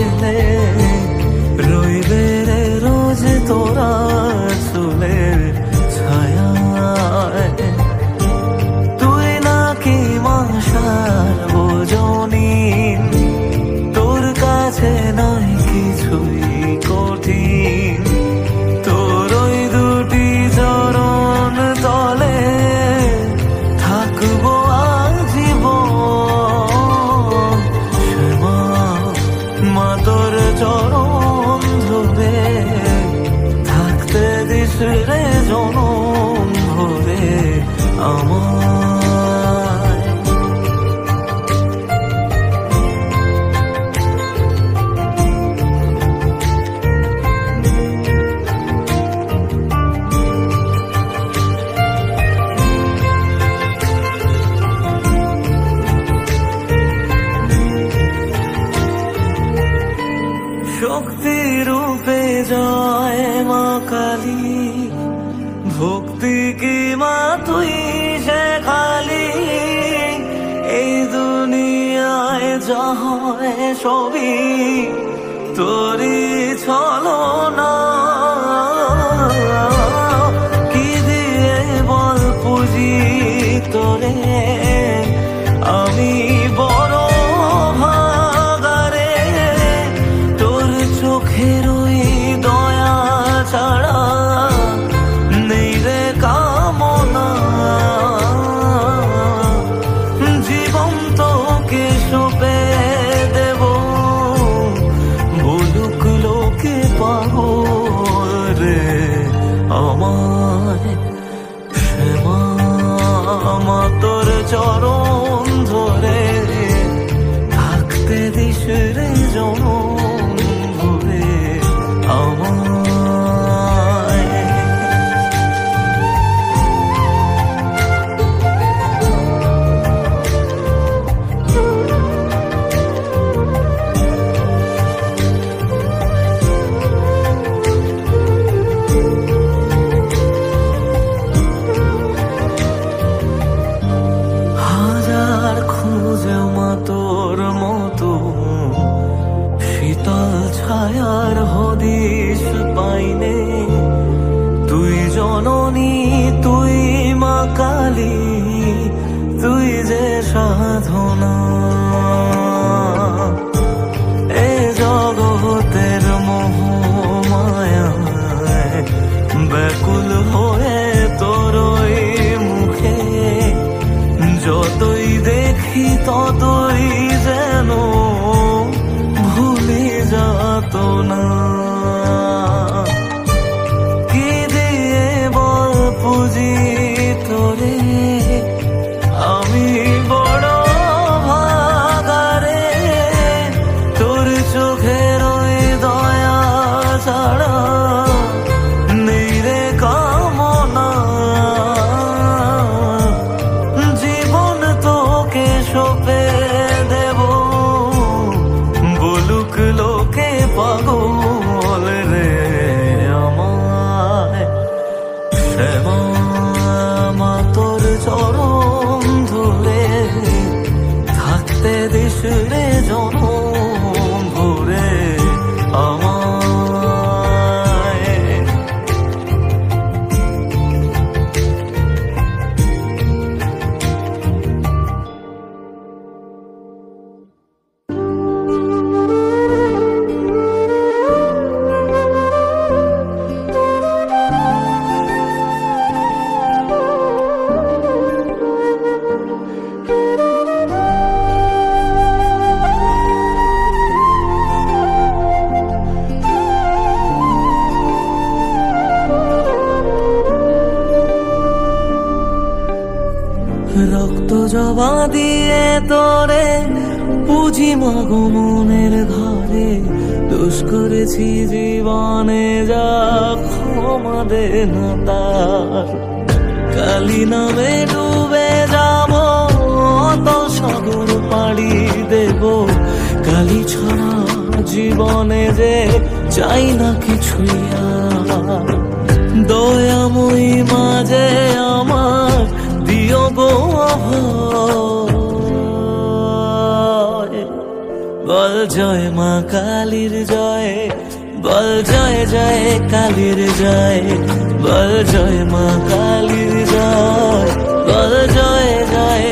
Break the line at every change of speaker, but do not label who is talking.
গেলে রইবে রে রোজ তোরা চুলের ছায়ায়। তুই নাকি মাসার বোঝনি, তোর কাছে নাই কিছুই কঠিন। তোর ওই দুটি চরণ তলে থাকবো আজীবন। শ্যামা মা তোর চরণ ধরে থাকতে দিস রে জনম ভরে আমার। শক্তি রূপে জয় মা কালী, ভক্তি কি মা তুই শেখালি। এই দুনিয়ায় যা হয় সবই তোরই ছলনা। কি দিয়ে বল পুজি তোরে আমি বড় ভাগারে। তোর চোখের ওই দয়া ছাড়া নেই রে কামনা। জীবন তোকে সঁপে দেব, বলুক লোকে পাগল রে আমায়। শ্যামা মা তোর চরণ ধরে থাকতে দিস রে জনম ভরে আমায়। হাজার খুঁজে মা তোর মতো শীতল ছায়ার হদিশ পাইনে। তুই জননী তুই মা কালী, তুই যে সাধনা। এ জগতের মোহ মায়ায় ব্যাকুল হয়ে তোর ওই মুখে যতই দেখি ততই যেন ভুলে যাত না। কি দিয়ে বল পুজি তোরে আমি বড় ভাগারে। তোর চোখের ওই দয়া ছাড়া নেই রে কামনা। জীবন তোকে সঁপে দেব, বলুক লোকে পাগল রে আমায়। শ্যামা মা তোর চরণ ধরে থাকতে দিস রে জনম ভরে আমায়। রক্ত জবা দিয়ে তোরে পুজি মাগো মনের ঘরে। দোষ করেছি জীবনে যা ক্ষমা দে না তার। কালী নামে ডুবে যাব তো সাগর পাড়ি দেব। কালী ছাড়া জীবনে যে চাই না কিছুই আর। দয়াময়ী মাঝে আমার দিও গো বল জয় মা কালীর জয়, বল জয় জয় কালীর জয়, বল জয় মা কালীর জয়, বল জয় জয়